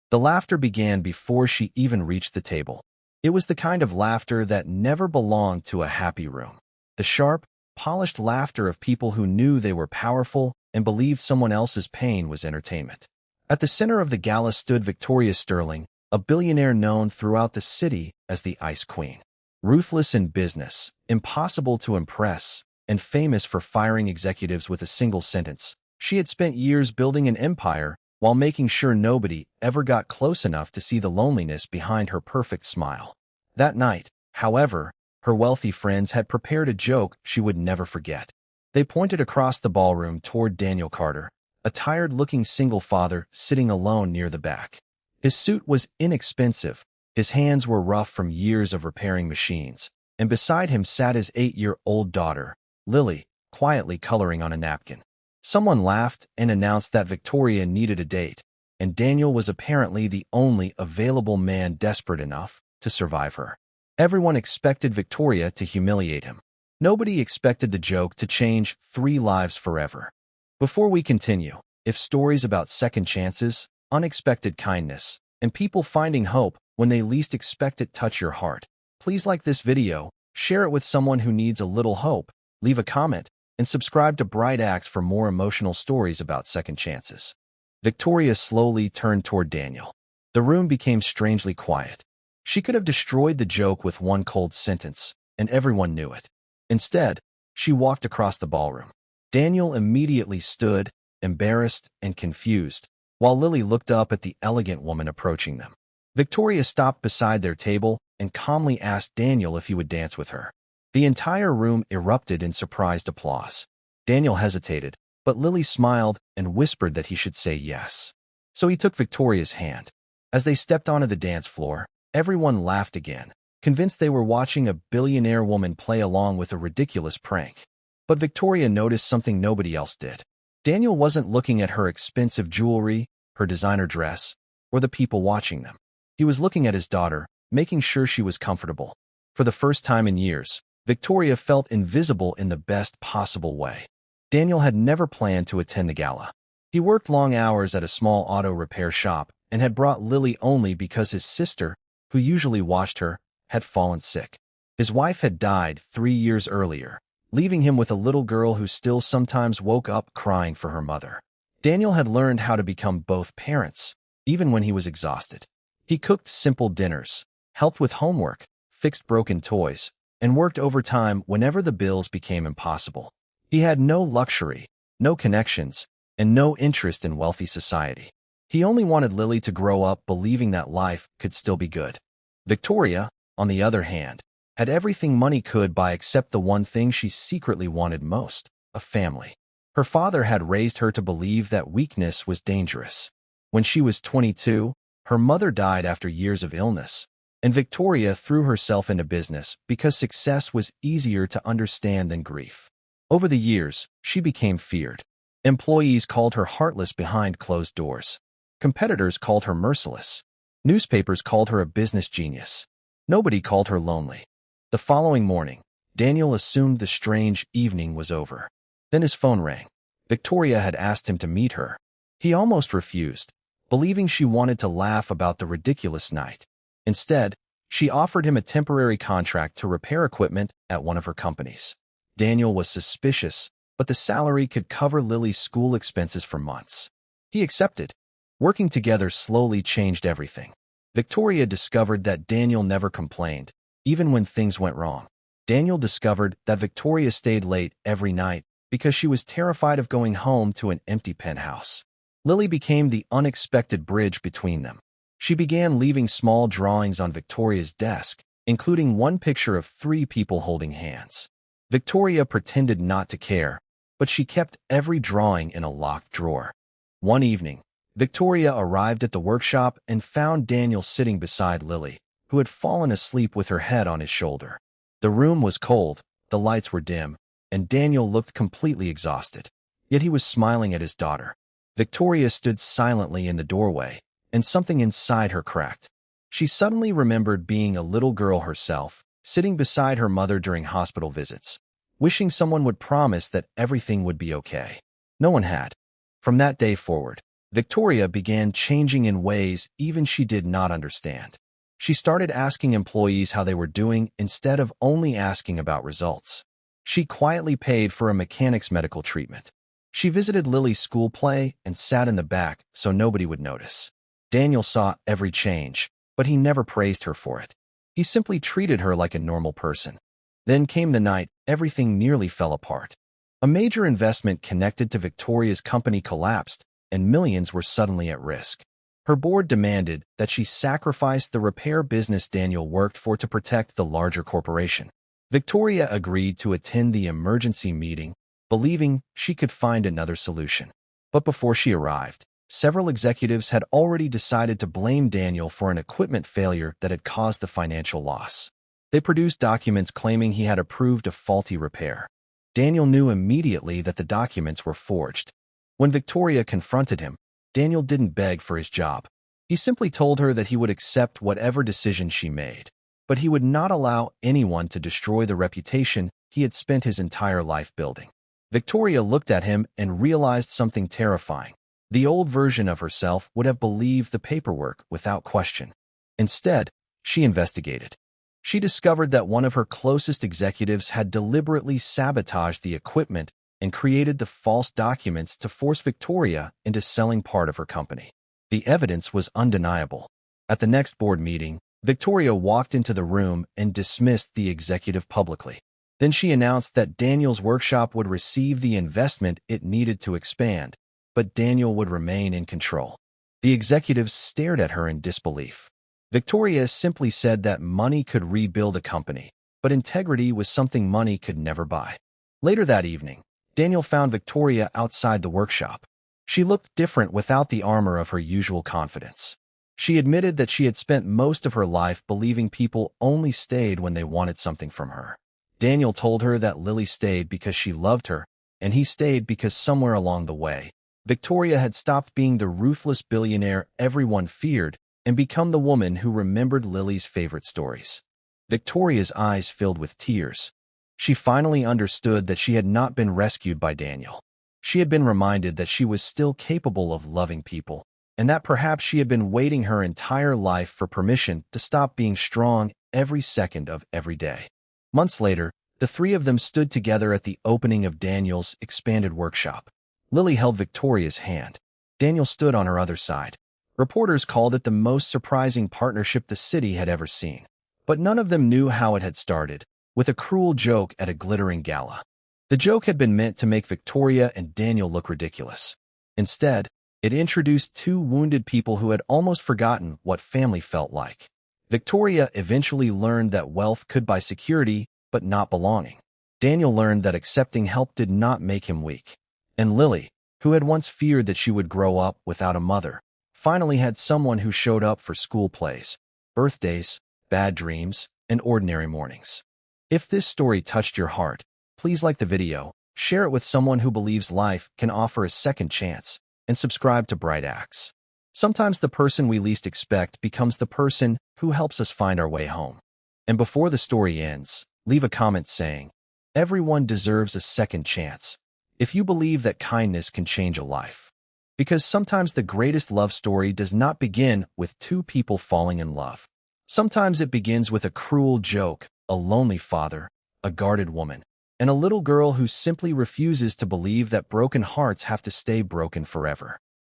The laughter began before she even reached the table. It was the kind of laughter that never belonged to a happy room. The sharp, polished laughter of people who knew they were powerful and believed someone else's pain was entertainment. At the center of the gala stood Victoria Sterling, a billionaire known throughout the city as the Ice Queen. Ruthless in business, impossible to impress, and famous for firing executives with a single sentence, she had spent years building an empire while making sure nobody ever got close enough to see the loneliness behind her perfect smile. That night, however, her wealthy friends had prepared a joke she would never forget. They pointed across the ballroom toward Daniel Carter, a tired-looking single father sitting alone near the back. His suit was inexpensive, his hands were rough from years of repairing machines, and beside him sat his 8-year-old daughter, Lily, quietly coloring on a napkin. Someone laughed and announced that Victoria needed a date, and Daniel was apparently the only available man desperate enough to survive her. Everyone expected Victoria to humiliate him. Nobody expected the joke to change 3 lives forever. Before we continue, if stories about second chances, unexpected kindness, and people finding hope when they least expect it touch your heart, please like this video, share it with someone who needs a little hope, leave a comment, and subscribe to Bright Acts for more emotional stories about second chances. Victoria slowly turned toward Daniel. The room became strangely quiet. She could have destroyed the joke with one cold sentence, and everyone knew it. Instead, she walked across the ballroom. Daniel immediately stood, embarrassed and confused, while Lily looked up at the elegant woman approaching them. Victoria stopped beside their table and calmly asked Daniel if he would dance with her. The entire room erupted in surprised applause. Daniel hesitated, but Lily smiled and whispered that he should say yes. So he took Victoria's hand. As they stepped onto the dance floor, everyone laughed again, convinced they were watching a billionaire woman play along with a ridiculous prank. But Victoria noticed something nobody else did. Daniel wasn't looking at her expensive jewelry, her designer dress, or the people watching them. He was looking at his daughter, making sure she was comfortable. For the first time in years, Victoria felt invisible in the best possible way. Daniel had never planned to attend the gala. He worked long hours at a small auto repair shop and had brought Lily only because his sister, who usually watched her, had fallen sick. His wife had died 3 years earlier, leaving him with a little girl who still sometimes woke up crying for her mother. Daniel had learned how to become both parents, even when he was exhausted. He cooked simple dinners, helped with homework, fixed broken toys, and worked overtime whenever the bills became impossible. He had no luxury, no connections, and no interest in wealthy society. He only wanted Lily to grow up believing that life could still be good. Victoria, on the other hand, had everything money could buy except the one thing she secretly wanted most, a family. Her father had raised her to believe that weakness was dangerous. When she was 22, her mother died after years of illness, and Victoria threw herself into business because success was easier to understand than grief. Over the years, she became feared. Employees called her heartless behind closed doors. Competitors called her merciless. Newspapers called her a business genius. Nobody called her lonely. The following morning, Daniel assumed the strange evening was over. Then his phone rang. Victoria had asked him to meet her. He almost refused, believing she wanted to laugh about the ridiculous night. Instead, she offered him a temporary contract to repair equipment at one of her companies. Daniel was suspicious, but the salary could cover Lily's school expenses for months. He accepted. Working together slowly changed everything. Victoria discovered that Daniel never complained, even when things went wrong. Daniel discovered that Victoria stayed late every night because she was terrified of going home to an empty penthouse. Lily became the unexpected bridge between them. She began leaving small drawings on Victoria's desk, including one picture of 3 people holding hands. Victoria pretended not to care, but she kept every drawing in a locked drawer. One evening, Victoria arrived at the workshop and found Daniel sitting beside Lily, who had fallen asleep with her head on his shoulder. The room was cold, the lights were dim, and Daniel looked completely exhausted. Yet he was smiling at his daughter. Victoria stood silently in the doorway, and something inside her cracked. She suddenly remembered being a little girl herself, sitting beside her mother during hospital visits, wishing someone would promise that everything would be okay. No one had. From that day forward, Victoria began changing in ways even she did not understand. She started asking employees how they were doing instead of only asking about results. She quietly paid for a mechanic's medical treatment. She visited Lily's school play and sat in the back so nobody would notice. Daniel saw every change, but he never praised her for it. He simply treated her like a normal person. Then came the night everything nearly fell apart. A major investment connected to Victoria's company collapsed, and millions were suddenly at risk. Her board demanded that she sacrifice the repair business Daniel worked for to protect the larger corporation. Victoria agreed to attend the emergency meeting, believing she could find another solution. But before she arrived, several executives had already decided to blame Daniel for an equipment failure that had caused the financial loss. They produced documents claiming he had approved a faulty repair. Daniel knew immediately that the documents were forged. When Victoria confronted him, Daniel didn't beg for his job. He simply told her that he would accept whatever decision she made, but he would not allow anyone to destroy the reputation he had spent his entire life building. Victoria looked at him and realized something terrifying. The old version of herself would have believed the paperwork without question. Instead, she investigated. She discovered that one of her closest executives had deliberately sabotaged the equipment and created the false documents to force Victoria into selling part of her company. The evidence was undeniable. At the next board meeting, Victoria walked into the room and dismissed the executive publicly. Then she announced that Daniel's workshop would receive the investment it needed to expand, but Daniel would remain in control. The executives stared at her in disbelief. Victoria simply said that money could rebuild a company, but integrity was something money could never buy. Later that evening, Daniel found Victoria outside the workshop. She looked different without the armor of her usual confidence. She admitted that she had spent most of her life believing people only stayed when they wanted something from her. Daniel told her that Lily stayed because she loved her, and he stayed because somewhere along the way, Victoria had stopped being the ruthless billionaire everyone feared and become the woman who remembered Lily's favorite stories. Victoria's eyes filled with tears. She finally understood that she had not been rescued by Daniel. She had been reminded that she was still capable of loving people, and that perhaps she had been waiting her entire life for permission to stop being strong every second of every day. Months later, the three of them stood together at the opening of Daniel's expanded workshop. Lily held Victoria's hand. Daniel stood on her other side. Reporters called it the most surprising partnership the city had ever seen. But none of them knew how it had started, with a cruel joke at a glittering gala. The joke had been meant to make Victoria and Daniel look ridiculous. Instead, it introduced two wounded people who had almost forgotten what family felt like. Victoria eventually learned that wealth could buy security, but not belonging. Daniel learned that accepting help did not make him weak. And Lily, who had once feared that she would grow up without a mother, finally had someone who showed up for school plays, birthdays, bad dreams, and ordinary mornings. If this story touched your heart, please like the video, share it with someone who believes life can offer a second chance, and subscribe to Bright Acts. Sometimes the person we least expect becomes the person who helps us find our way home. And before the story ends, leave a comment saying, "Everyone deserves a second chance," if you believe that kindness can change a life. Because sometimes the greatest love story does not begin with two people falling in love. Sometimes it begins with a cruel joke, a lonely father, a guarded woman, and a little girl who simply refuses to believe that broken hearts have to stay broken forever.